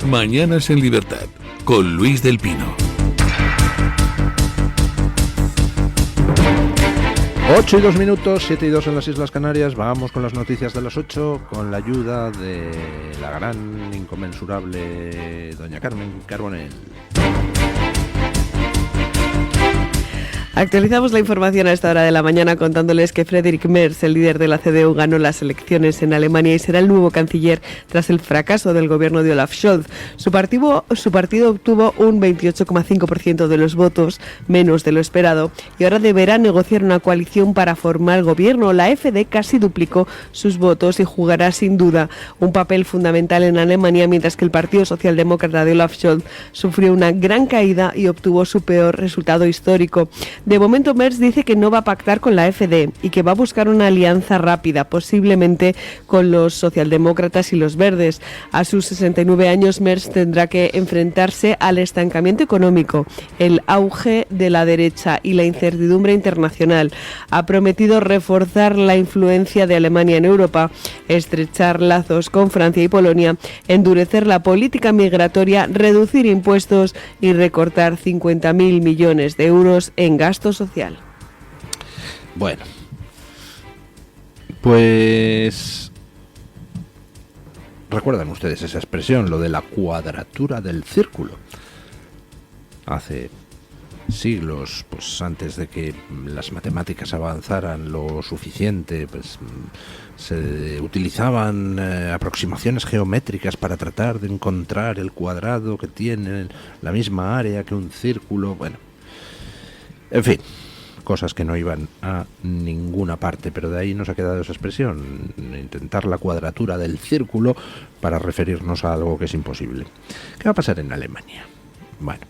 Mañanas en Libertad, con Luis del Pino. 8:02, 7:02 en las Islas Canarias. Vamos con las noticias de las 8, con la ayuda de la gran, inconmensurable doña Carmen Carbonell. Actualizamos la información a esta hora de la mañana contándoles que Friedrich Merz, el líder de la CDU, ganó las elecciones en Alemania y será el nuevo canciller tras el fracaso del gobierno de Olaf Scholz. Su partido obtuvo un 28,5% de los votos, menos de lo esperado, y ahora deberá negociar una coalición para formar gobierno. La AfD casi duplicó sus votos y jugará sin duda un papel fundamental en Alemania, mientras que el Partido Socialdemócrata de Olaf Scholz sufrió una gran caída y obtuvo su peor resultado histórico. De momento, Merz dice que no va a pactar con la AfD y que va a buscar una alianza rápida, posiblemente con los socialdemócratas y los verdes. A sus 69 años, Merz tendrá que enfrentarse al estancamiento económico, el auge de la derecha y la incertidumbre internacional. Ha prometido reforzar la influencia de Alemania en Europa, estrechar lazos con Francia y Polonia, endurecer la política migratoria, reducir impuestos y recortar 50.000 millones de euros en gasto social. Bueno, pues recuerdan ustedes esa expresión, lo de la cuadratura del círculo. Hace siglos, pues antes de que las matemáticas avanzaran lo suficiente, pues se utilizaban aproximaciones geométricas para tratar de encontrar el cuadrado que tiene la misma área que un círculo. Bueno, en fin, cosas que no iban a ninguna parte, pero de ahí nos ha quedado esa expresión, intentar la cuadratura del círculo para referirnos a algo que es imposible. ¿Qué va a pasar en Alemania? Bueno,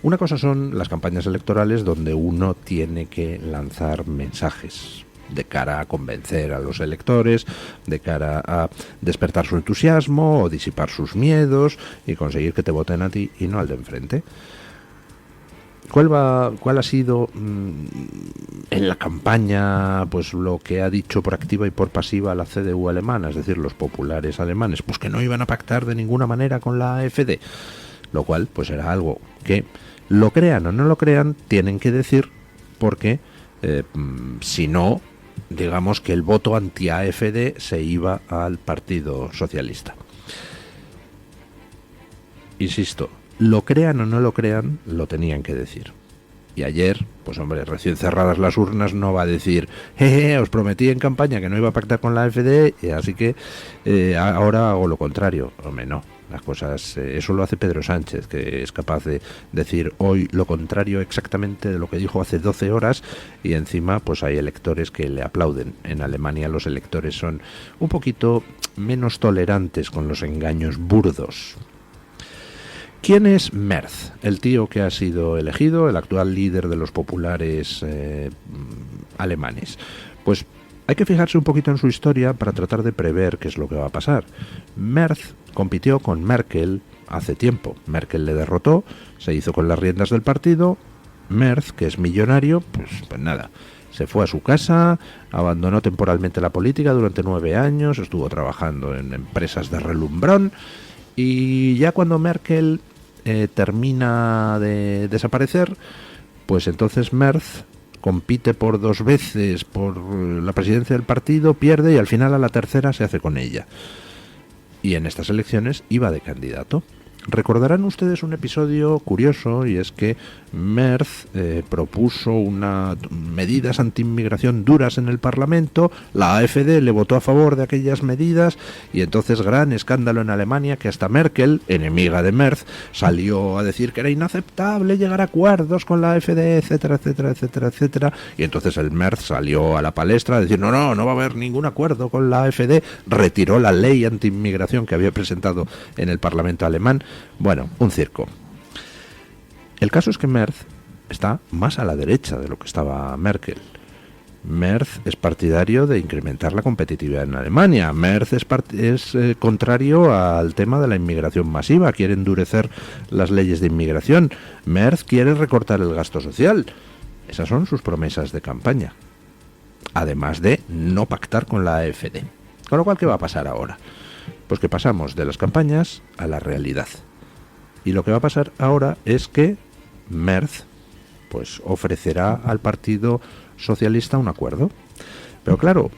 una cosa son las campañas electorales donde uno tiene que lanzar mensajes de cara a convencer a los electores, de cara a despertar su entusiasmo o disipar sus miedos y conseguir que te voten a ti y no al de enfrente. ¿Cuál ha sido en la campaña pues lo que ha dicho por activa y por pasiva la CDU alemana, es decir, los populares alemanes? Pues que no iban a pactar de ninguna manera con la AfD, lo cual pues era algo que, lo crean o no lo crean, tienen que decir, porque si no, digamos que el voto anti-AfD se iba al Partido Socialista. Insisto, lo crean o no lo crean, lo tenían que decir. Y ayer, pues hombre, recién cerradas las urnas, no va a decir, os prometí en campaña que no iba a pactar con la AfD, así que ahora hago lo contrario. Hombre, no. Las cosas, eso lo hace Pedro Sánchez, que es capaz de decir hoy lo contrario exactamente de lo que dijo hace 12 horas, y encima pues hay electores que le aplauden. En Alemania los electores son un poquito menos tolerantes con los engaños burdos. ¿Quién es Merz? El tío que ha sido elegido, el actual líder de los populares alemanes. Pues hay que fijarse un poquito en su historia para tratar de prever qué es lo que va a pasar. Merz compitió con Merkel hace tiempo. Merkel le derrotó, se hizo con las riendas del partido. Merz, que es millonario, pues nada, se fue a su casa, abandonó temporalmente la política durante 9 años, estuvo trabajando en empresas de relumbrón. Y ya cuando Merkel termina de desaparecer, pues entonces Merz compite por 2 veces por la presidencia del partido, pierde y al final a la tercera se hace con ella. Y en estas elecciones iba de candidato. Recordarán ustedes un episodio curioso, y es que Merz propuso medidas anti-inmigración duras en el Parlamento, la AfD le votó a favor de aquellas medidas, y entonces gran escándalo en Alemania, que hasta Merkel, enemiga de Merz, salió a decir que era inaceptable llegar a acuerdos con la AfD, etcétera, etcétera, etcétera, etcétera, y entonces el Merz salió a la palestra a decir no va a haber ningún acuerdo con la AfD, retiró la ley anti-inmigración que había presentado en el Parlamento alemán. Bueno, un circo. El caso es que Merz está más a la derecha de lo que estaba Merkel. Merz es partidario de incrementar la competitividad en Alemania. Merz es contrario al tema de la inmigración masiva, quiere endurecer las leyes de inmigración. Merz quiere recortar el gasto social. Esas son sus promesas de campaña. Además de no pactar con la AfD. Con lo cual, ¿qué va a pasar ahora? Pues que pasamos de las campañas a la realidad. Y lo que va a pasar ahora es que Merz pues ofrecerá al Partido Socialista un acuerdo. Pero claro,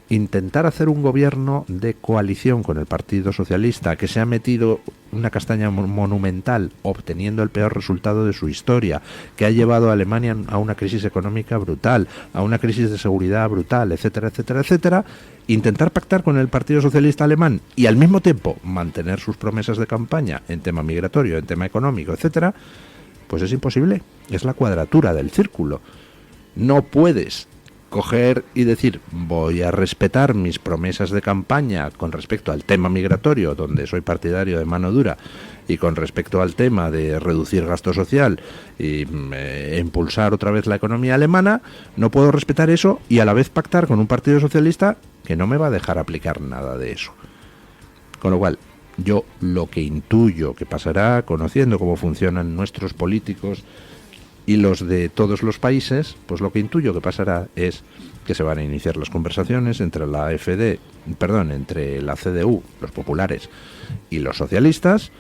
intentar hacer un gobierno de coalición con el Partido Socialista, que se ha metido una castaña monumental obteniendo el peor resultado de su historia, que ha llevado a Alemania a una crisis económica brutal, a una crisis de seguridad brutal, etcétera, etcétera, etcétera, intentar pactar con el Partido Socialista alemán y al mismo tiempo mantener sus promesas de campaña en tema migratorio, en tema económico, etcétera, pues es imposible. Es la cuadratura del círculo. No puedes coger y decir, voy a respetar mis promesas de campaña con respecto al tema migratorio, donde soy partidario de mano dura, y con respecto al tema de reducir gasto social y impulsar otra vez la economía alemana. No puedo respetar eso y a la vez pactar con un Partido Socialista que no me va a dejar aplicar nada de eso. Con lo cual, yo lo que intuyo que pasará, conociendo cómo funcionan nuestros políticos y los de todos los países, pues lo que intuyo que pasará es que se van a iniciar las conversaciones entre entre la CDU, los populares, y los socialistas,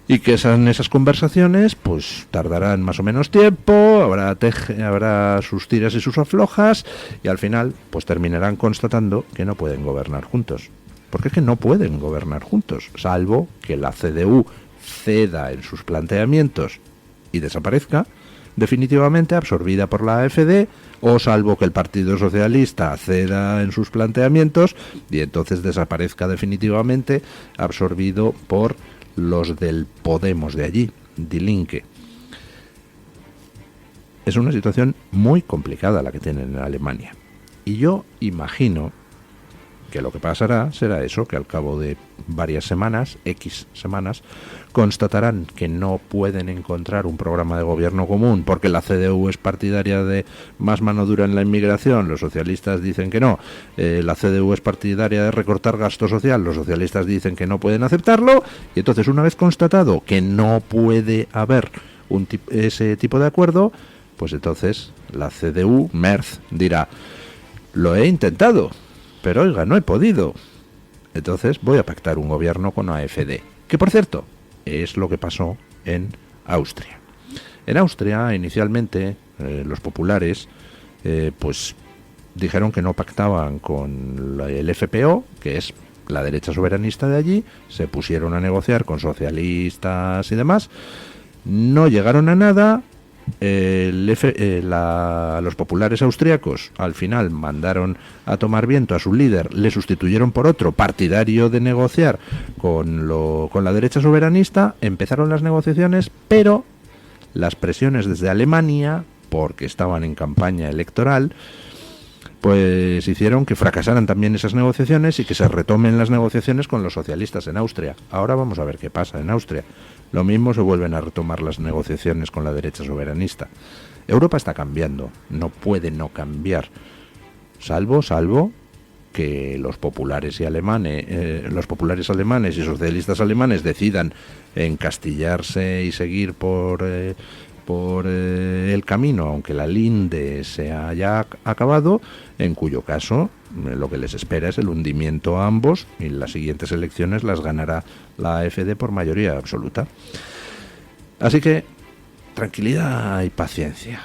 y que esas conversaciones pues tardarán más o menos tiempo, habrá sus tiras y sus aflojas, y al final pues terminarán constatando que no pueden gobernar juntos. Porque es que no pueden gobernar juntos, salvo que la CDU ceda en sus planteamientos y desaparezca definitivamente, absorbida por la AfD, o salvo que el Partido Socialista ceda en sus planteamientos y entonces desaparezca definitivamente, absorbido por los del Podemos de allí, Die Linke. Es una situación muy complicada la que tienen en Alemania. Y yo imagino que lo que pasará será eso, que al cabo de varias semanas, X semanas, constatarán que no pueden encontrar un programa de gobierno común porque la CDU es partidaria de más mano dura en la inmigración, los socialistas dicen que no, la CDU es partidaria de recortar gasto social, los socialistas dicen que no pueden aceptarlo, y entonces una vez constatado que no puede haber ese tipo de acuerdo, pues entonces la CDU, Merz, dirá, lo he intentado, pero oiga, no he podido. Entonces voy a pactar un gobierno con AfD. Que por cierto, es lo que pasó en Austria. En Austria, inicialmente, los populares, pues dijeron que no pactaban con el FPO, que es la derecha soberanista de allí, se pusieron a negociar con socialistas y demás, no llegaron a nada. Los populares austriacos al final mandaron a tomar viento a su líder, le sustituyeron por otro partidario de negociar con la derecha soberanista, empezaron las negociaciones, pero las presiones desde Alemania, porque estaban en campaña electoral, pues hicieron que fracasaran también esas negociaciones y que se retomen las negociaciones con los socialistas en Austria. Ahora vamos a ver qué pasa en Austria. Lo mismo, se vuelven a retomar las negociaciones con la derecha soberanista. Europa está cambiando, no puede no cambiar, salvo que los populares alemanes y socialistas alemanes decidan encastillarse y seguir por el camino, aunque la linde se haya acabado, en cuyo caso lo que les espera es el hundimiento a ambos, y las siguientes elecciones las ganará la AfD por mayoría absoluta. Así que tranquilidad y paciencia.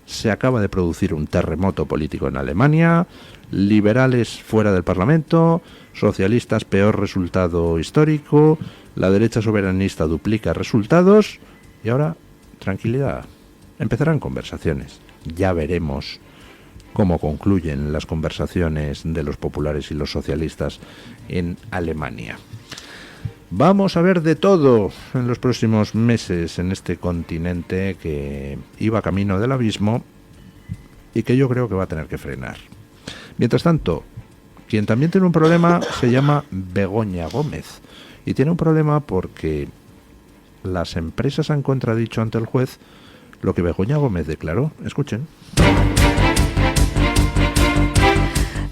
Se acaba de producir un terremoto político en Alemania, liberales fuera del Parlamento, socialistas peor resultado histórico, la derecha soberanista duplica resultados, y ahora tranquilidad. Empezarán conversaciones. Ya veremos cómo concluyen las conversaciones de los populares y los socialistas en Alemania. Vamos a ver de todo en los próximos meses en este continente que iba camino del abismo y que yo creo que va a tener que frenar. Mientras tanto, quien también tiene un problema se llama Begoña Gómez, y tiene un problema porque las empresas han contradicho ante el juez lo que Begoña Gómez declaró. Escuchen.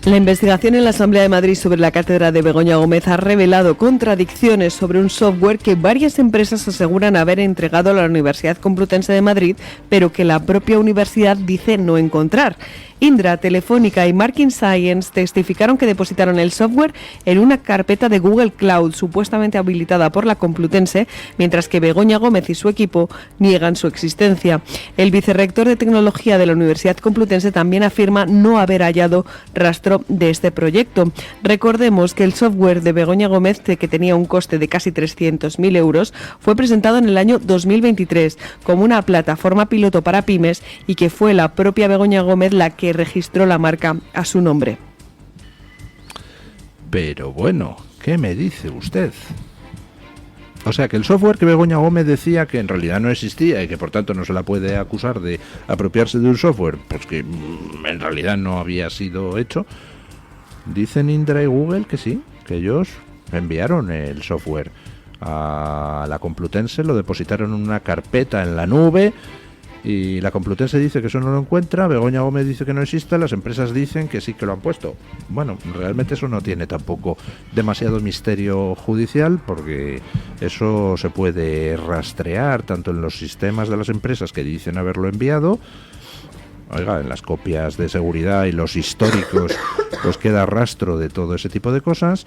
La investigación en la Asamblea de Madrid sobre la cátedra de Begoña Gómez ha revelado contradicciones sobre un software que varias empresas aseguran haber entregado a la Universidad Complutense de Madrid, pero que la propia universidad dice no encontrar. Indra, Telefónica y Marking Science testificaron que depositaron el software en una carpeta de Google Cloud supuestamente habilitada por la Complutense, mientras que Begoña Gómez y su equipo niegan su existencia. El vicerrector de Tecnología de la Universidad Complutense también afirma no haber hallado rastro de este proyecto. Recordemos que el software de Begoña Gómez, que tenía un coste de casi 300.000 euros, fue presentado en el año 2023 como una plataforma piloto para pymes y que fue la propia Begoña Gómez la que registró la marca a su nombre. Pero bueno, ¿qué me dice usted? O sea, que el software que Begoña Gómez decía que en realidad no existía y que por tanto no se la puede acusar de apropiarse de un software, pues que en realidad no había sido hecho, dicen Indra y Google que sí, que ellos enviaron el software a la Complutense, lo depositaron en una carpeta en la nube. Y la Complutense dice que eso no lo encuentra, Begoña Gómez dice que no existe, las empresas dicen que sí que lo han puesto. Bueno, realmente eso no tiene tampoco demasiado misterio judicial, porque eso se puede rastrear tanto en los sistemas de las empresas que dicen haberlo enviado. Oiga, en las copias de seguridad y los históricos pues queda rastro de todo ese tipo de cosas.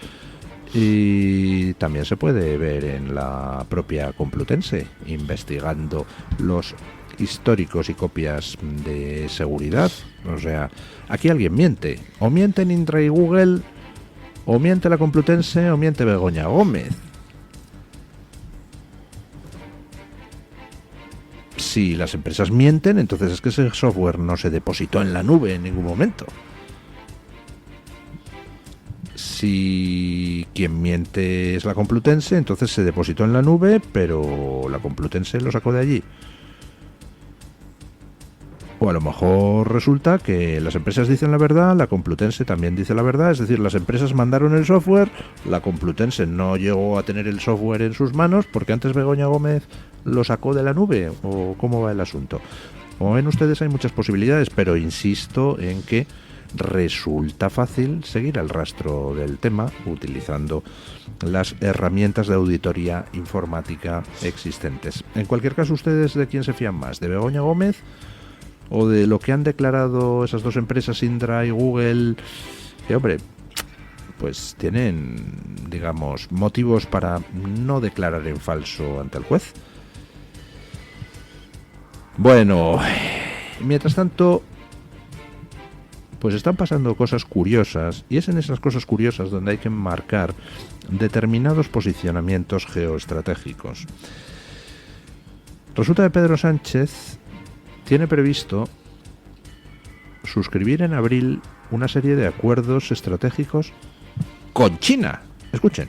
Y también se puede ver en la propia Complutense, investigando los históricos y copias de seguridad. O sea, aquí alguien miente. O mienten Indra y Google, o miente la Complutense, o miente Begoña Gómez. Si las empresas mienten, entonces es que ese software no se depositó en la nube en ningún momento. Si quien miente es la Complutense, entonces se depositó en la nube, pero la Complutense lo sacó de allí. O a lo mejor resulta que las empresas dicen la verdad, la Complutense también dice la verdad, es decir, las empresas mandaron el software, la Complutense no llegó a tener el software en sus manos porque antes Begoña Gómez lo sacó de la nube. ¿O cómo va el asunto? Como ven ustedes, hay muchas posibilidades, pero insisto en que resulta fácil seguir el rastro del tema utilizando las herramientas de auditoría informática existentes. En cualquier caso, ¿ustedes de quién se fían más? ¿De Begoña Gómez o de lo que han declarado esas dos empresas, Indra y Google? Que, hombre, pues tienen, digamos, motivos para no declarar en falso ante el juez. Bueno, mientras tanto, pues están pasando cosas curiosas, y es en esas cosas curiosas donde hay que marcar determinados posicionamientos geoestratégicos. Resulta que Pedro Sánchez tiene previsto suscribir en abril una serie de acuerdos estratégicos con China. Escuchen.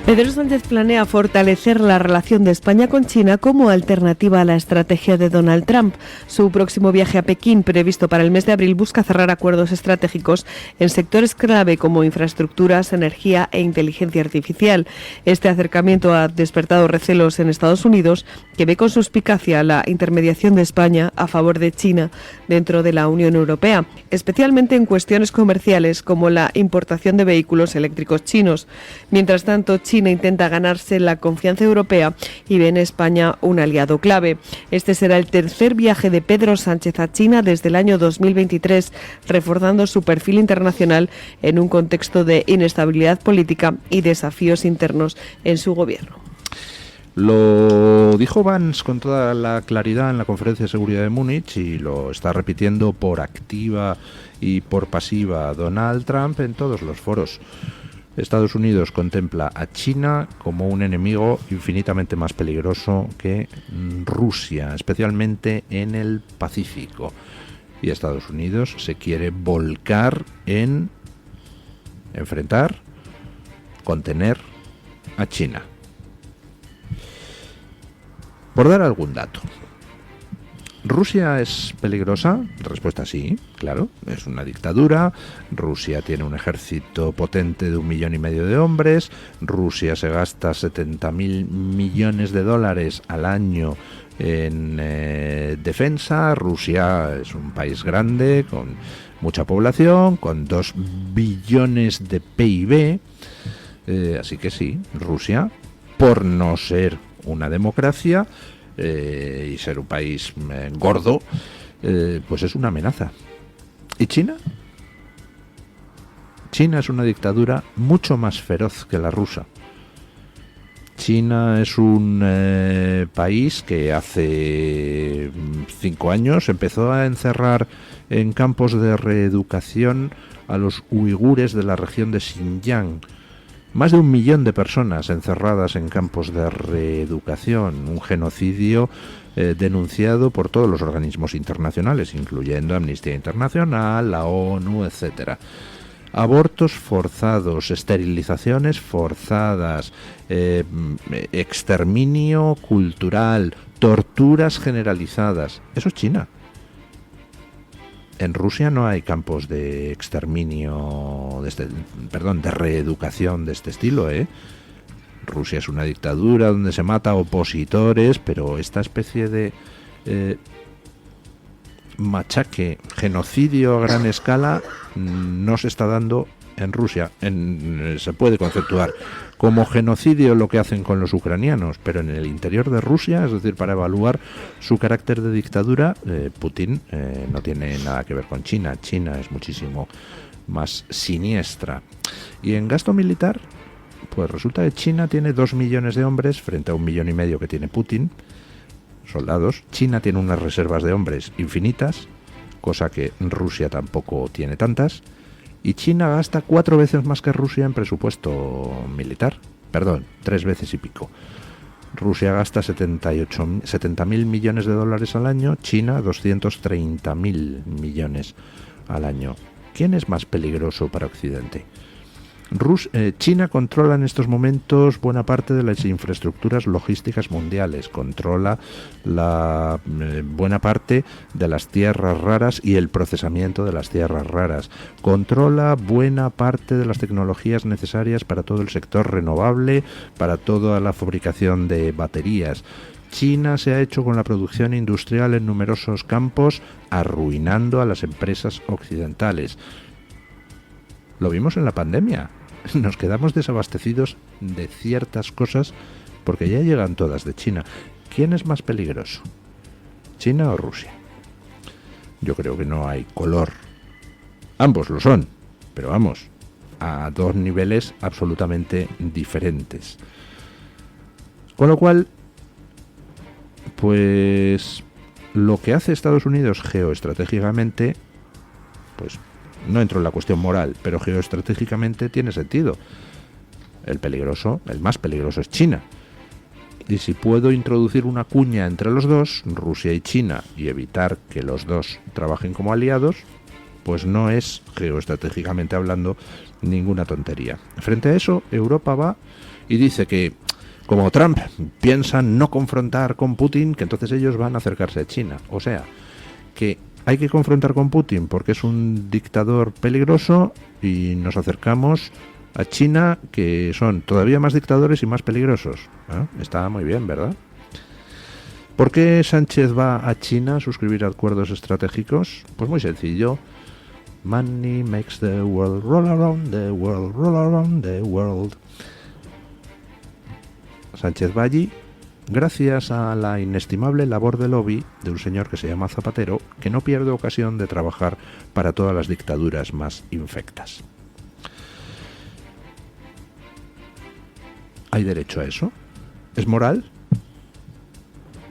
Pedro Sánchez planea fortalecer la relación de España con China como alternativa a la estrategia de Donald Trump. Su próximo viaje a Pekín, previsto para el mes de abril, busca cerrar acuerdos estratégicos en sectores clave como infraestructuras, energía e inteligencia artificial. Este acercamiento ha despertado recelos en Estados Unidos, que ve con suspicacia la intermediación de España a favor de China dentro de la Unión Europea, especialmente en cuestiones comerciales como la importación de vehículos eléctricos chinos. Mientras tanto, China intenta ganarse la confianza europea y ve en España un aliado clave. Este será el tercer viaje de Pedro Sánchez a China desde el año 2023, reforzando su perfil internacional en un contexto de inestabilidad política y desafíos internos en su gobierno. Lo dijo Vance con toda la claridad en la conferencia de seguridad de Múnich y lo está repitiendo por activa y por pasiva Donald Trump en todos los foros. Estados Unidos contempla a China como un enemigo infinitamente más peligroso que Rusia, especialmente en el Pacífico. Y Estados Unidos se quiere volcar en enfrentar, contener a China. Por dar algún dato, ¿Rusia es peligrosa? Respuesta sí, claro, es una dictadura. Rusia tiene un ejército potente de 1,5 millones de hombres. Rusia se gasta 70.000 millones de dólares al año en defensa. Rusia es un país grande, con mucha población, con 2 billones de PIB. Así que sí, Rusia, por no ser una democracia, y ser un país gordo, pues es una amenaza. ¿Y China? China es una dictadura mucho más feroz que la rusa. China es un país que hace 5 años empezó a encerrar en campos de reeducación a los uigures de la región de Xinjiang. Más de 1 millón de personas encerradas en campos de reeducación, un genocidio denunciado por todos los organismos internacionales, incluyendo Amnistía Internacional, la ONU, etcétera. Abortos forzados, esterilizaciones forzadas, exterminio cultural, torturas generalizadas. Eso es China. En Rusia no hay campos de exterminio, de reeducación de este estilo, ¿eh? Rusia es una dictadura donde se mata a opositores, pero esta especie de machaque, genocidio a gran escala, no se está dando en Rusia. Se puede conceptuar como genocidio lo que hacen con los ucranianos, pero en el interior de Rusia, es decir, para evaluar su carácter de dictadura, Putin no tiene nada que ver con China. China es muchísimo más siniestra. Y en gasto militar, pues resulta que China tiene 2 millones de hombres frente a 1,5 millones que tiene Putin, soldados. China tiene unas reservas de hombres infinitas, cosa que Rusia tampoco tiene tantas. Y China gasta 4 veces más que Rusia en presupuesto militar. Perdón, 3 veces y pico. Rusia gasta 70.000 millones de dólares al año, China 230.000 millones al año. ¿Quién es más peligroso para Occidente? China controla en estos momentos buena parte de las infraestructuras logísticas mundiales, controla la buena parte de las tierras raras y el procesamiento de las tierras raras, controla buena parte de las tecnologías necesarias para todo el sector renovable, para toda la fabricación de baterías. China se ha hecho con la producción industrial en numerosos campos, arruinando a las empresas occidentales. Lo vimos en la pandemia. Nos quedamos desabastecidos de ciertas cosas porque ya llegan todas de China. ¿Quién es más peligroso? ¿China o Rusia? Yo creo que no hay color. Ambos lo son, pero vamos, a 2 niveles absolutamente diferentes. Con lo cual, pues lo que hace Estados Unidos geoestratégicamente, pues no entro en la cuestión moral, pero geoestratégicamente tiene sentido. El más peligroso es China. Y si puedo introducir una cuña entre los dos, Rusia y China, y evitar que los dos trabajen como aliados, pues no es, geoestratégicamente hablando, ninguna tontería. Frente a eso, Europa va y dice que, como Trump piensa no confrontar con Putin, que entonces ellos van a acercarse a China. O sea, que hay que confrontar con Putin porque es un dictador peligroso y nos acercamos a China, que son todavía más dictadores y más peligrosos. Está muy bien, ¿verdad? ¿Por qué Sánchez va a China a suscribir acuerdos estratégicos? Pues muy sencillo. Money makes the world roll around the world, roll around the world. Sánchez va allí gracias a la inestimable labor de lobby de un señor que se llama Zapatero, que no pierde ocasión de trabajar para todas las dictaduras más infectas. ¿Hay derecho a eso? ¿Es moral?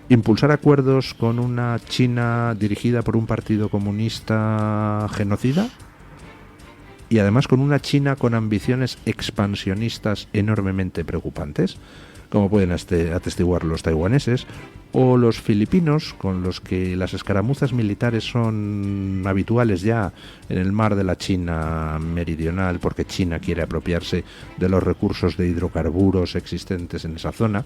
¿Impulsar acuerdos con una China dirigida por un partido comunista genocida? Y además con una China con ambiciones expansionistas enormemente preocupantes, como pueden atestiguar los taiwaneses o los filipinos, con los que las escaramuzas militares son habituales ya en el mar de la China meridional, porque China quiere apropiarse de los recursos de hidrocarburos existentes en esa zona.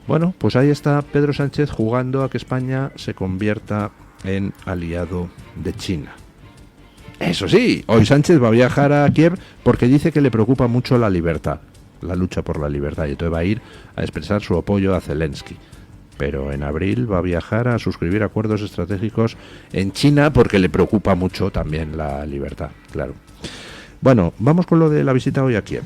Bueno, pues ahí está Pedro Sánchez jugando a que España se convierta en aliado de China. Eso sí, hoy Sánchez va a viajar a Kiev porque dice que le preocupa mucho la libertad, la lucha por la libertad, y entonces va a ir a expresar su apoyo a Zelensky. Pero en abril va a viajar a suscribir acuerdos estratégicos en China porque le preocupa mucho también la libertad, claro. Bueno, vamos con lo de la visita hoy a Kiev.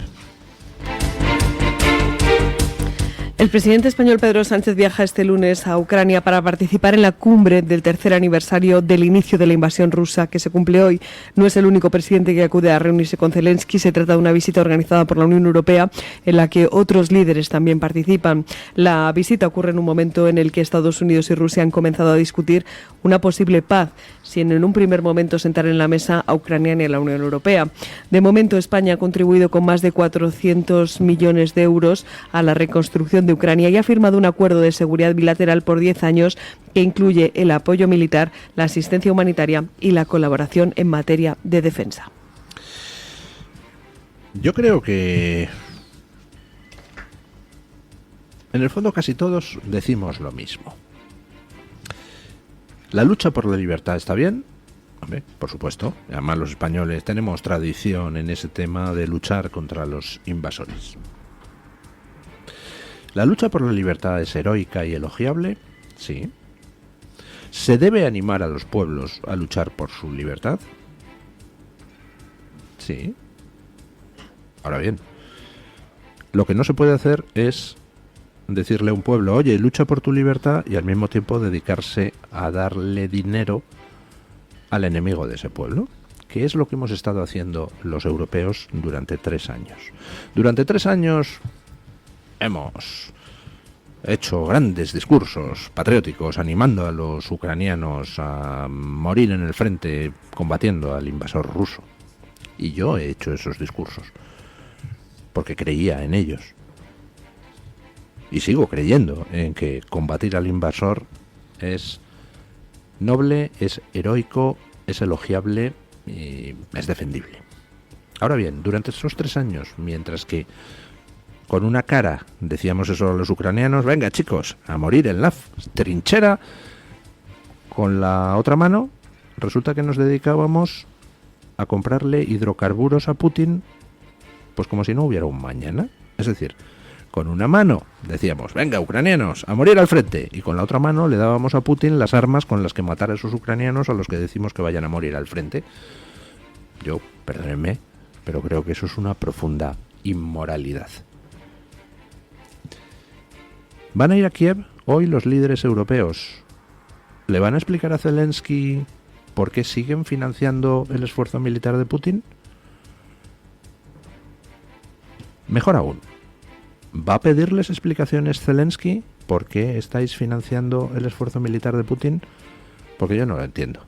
El presidente español Pedro Sánchez viaja este lunes a Ucrania para participar en la cumbre del tercer aniversario del inicio de la invasión rusa que se cumple hoy. No es el único presidente que acude a reunirse con Zelensky. Se trata de una visita organizada por la Unión Europea en la que otros líderes también participan. La visita ocurre en un momento en el que Estados Unidos y Rusia han comenzado a discutir una posible paz, sin en un primer momento sentar en la mesa a Ucrania ni a la Unión Europea. De momento, España ha contribuido con más de 400 millones de euros a la reconstrucción de Ucrania y ha firmado un acuerdo de seguridad bilateral por 10 años que incluye el apoyo militar, la asistencia humanitaria y la colaboración en materia de defensa. Yo creo que en el fondo casi todos decimos lo mismo. La lucha por la libertad está bien, hombre, por supuesto. Además los españoles tenemos tradición en ese tema de luchar contra los invasores. ¿La lucha por la libertad es heroica y elogiable? Sí. ¿Se debe animar a los pueblos a luchar por su libertad? Sí. Ahora bien, lo que no se puede hacer es decirle a un pueblo, oye, lucha por tu libertad, y al mismo tiempo dedicarse a darle dinero al enemigo de ese pueblo, que es lo que hemos estado haciendo los europeos durante 3 años. Durante 3 años hemos hecho grandes discursos patrióticos animando a los ucranianos a morir en el frente combatiendo al invasor ruso. Y yo he hecho esos discursos porque creía en ellos. Y sigo creyendo en que combatir al invasor es noble, es heroico, es elogiable y es defendible. Ahora bien, durante esos 3 años, mientras que con una cara decíamos eso a los ucranianos, venga chicos, a morir en la trinchera, con la otra mano resulta que nos dedicábamos a comprarle hidrocarburos a Putin, pues como si no hubiera un mañana. Es decir, con una mano decíamos, venga ucranianos, a morir al frente, y con la otra mano le dábamos a Putin las armas con las que matar a esos ucranianos a los que decimos que vayan a morir al frente. Yo, perdónenme, pero creo que eso es una profunda inmoralidad. ¿Van a ir a Kiev hoy los líderes europeos? ¿Le van a explicar a Zelensky por qué siguen financiando el esfuerzo militar de Putin? Mejor aún, ¿va a pedirles explicaciones Zelensky por qué estáis financiando el esfuerzo militar de Putin? Porque yo no lo entiendo.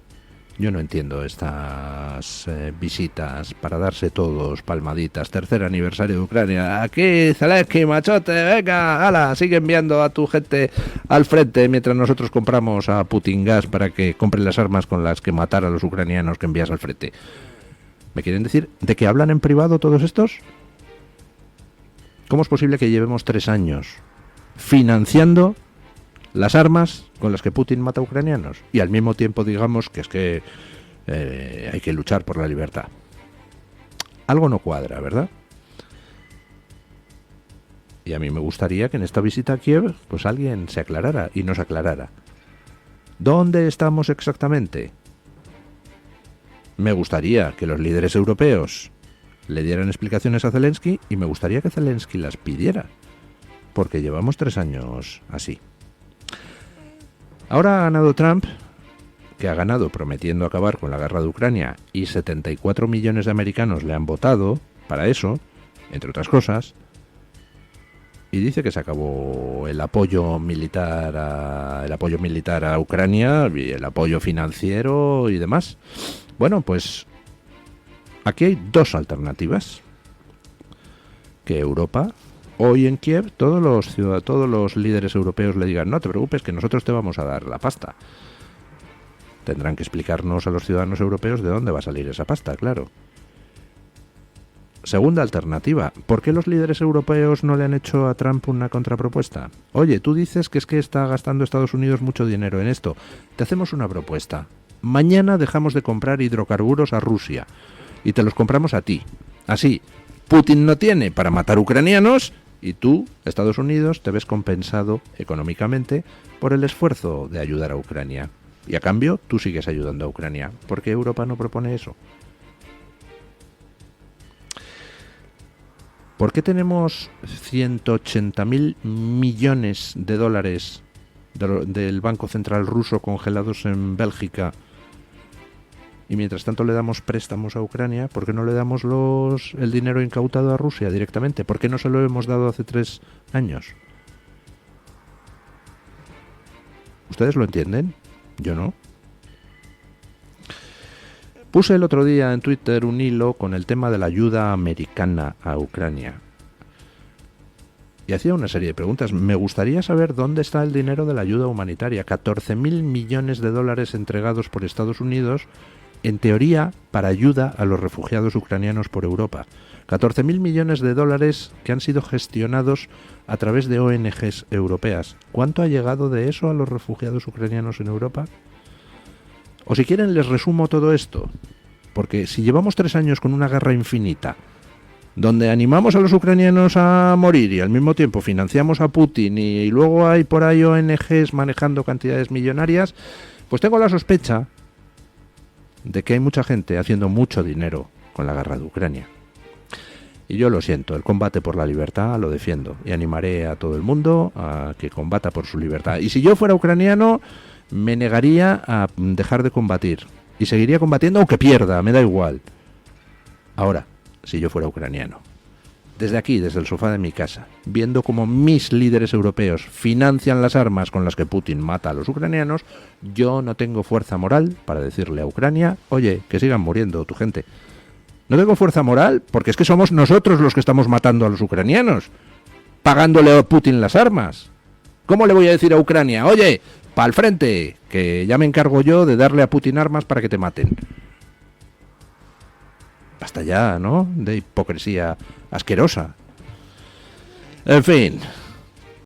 Yo no entiendo estas visitas para darse todos palmaditas. Tercer aniversario de Ucrania. Aquí, Zelensky, machote, venga, ala, sigue enviando a tu gente al frente mientras nosotros compramos a Putin gas para que compren las armas con las que matar a los ucranianos que envías al frente. ¿Me quieren decir de qué hablan en privado todos estos? ¿Cómo es posible que llevemos 3 años financiando las armas con las que Putin mata a ucranianos y al mismo tiempo digamos que es que hay que luchar por la libertad? Algo no cuadra, ¿verdad? Y a mí me gustaría que en esta visita a Kiev pues alguien se aclarara y nos aclarara. ¿Dónde estamos exactamente? Me gustaría que los líderes europeos le dieran explicaciones a Zelensky y me gustaría que Zelensky las pidiera, porque llevamos 3 años así. Ahora ha ganado Trump, que ha ganado prometiendo acabar con la guerra de Ucrania, y 74 millones de americanos le han votado para eso, entre otras cosas, y dice que se acabó el apoyo militar a Ucrania y el apoyo financiero y demás. Bueno, pues aquí hay 2 alternativas. Que Europa, hoy en Kiev, todos los líderes europeos le digan, no te preocupes que nosotros te vamos a dar la pasta. Tendrán que explicarnos a los ciudadanos europeos de dónde va a salir esa pasta, claro. segunda alternativa. ¿Por qué los líderes europeos no le han hecho a Trump una contrapropuesta? Oye, tú dices que es que está gastando Estados Unidos mucho dinero en esto. Te hacemos una propuesta. Mañana dejamos de comprar hidrocarburos a Rusia y te los compramos a ti. Así, Putin no tiene para matar ucranianos y tú, Estados Unidos, te ves compensado económicamente por el esfuerzo de ayudar a Ucrania. Y a cambio, tú sigues ayudando a Ucrania. ¿Por qué Europa no propone eso? ¿Por qué tenemos 180.000 millones de dólares del Banco Central ruso congelados en Bélgica y mientras tanto le damos préstamos a Ucrania? ¿Por qué no le damos el dinero incautado a Rusia directamente? ¿Por qué no se lo hemos dado hace 3 años? ¿Ustedes lo entienden? Yo no. Puse el otro día en Twitter un hilo con el tema de la ayuda americana a Ucrania. Y hacía una serie de preguntas. Me gustaría saber dónde está el dinero de la ayuda humanitaria. 14.000 millones de dólares entregados por Estados Unidos, en teoría, para ayuda a los refugiados ucranianos por Europa. 14.000 millones de dólares que han sido gestionados a través de ONGs europeas. ¿Cuánto ha llegado de eso a los refugiados ucranianos en Europa? O si quieren les resumo todo esto, porque si llevamos 3 años con una guerra infinita, donde animamos a los ucranianos a morir y al mismo tiempo financiamos a Putin y luego hay por ahí ONGs manejando cantidades millonarias, pues tengo la sospecha de que hay mucha gente haciendo mucho dinero con la guerra de Ucrania. Y yo lo siento, el combate por la libertad lo defiendo y animaré a todo el mundo a que combata por su libertad. Y si yo fuera ucraniano, me negaría a dejar de combatir y seguiría combatiendo aunque pierda, me da igual. Ahora, si yo fuera ucraniano, desde aquí, desde el sofá de mi casa, viendo cómo mis líderes europeos financian las armas con las que Putin mata a los ucranianos, yo no tengo fuerza moral para decirle a Ucrania, oye, que sigan muriendo tu gente. No tengo fuerza moral porque es que somos nosotros los que estamos matando a los ucranianos, pagándole a Putin las armas. ¿Cómo le voy a decir a Ucrania, oye, pa'l frente, que ya me encargo yo de darle a Putin armas para que te maten? Basta ya, ¿no?, de hipocresía asquerosa. En fin,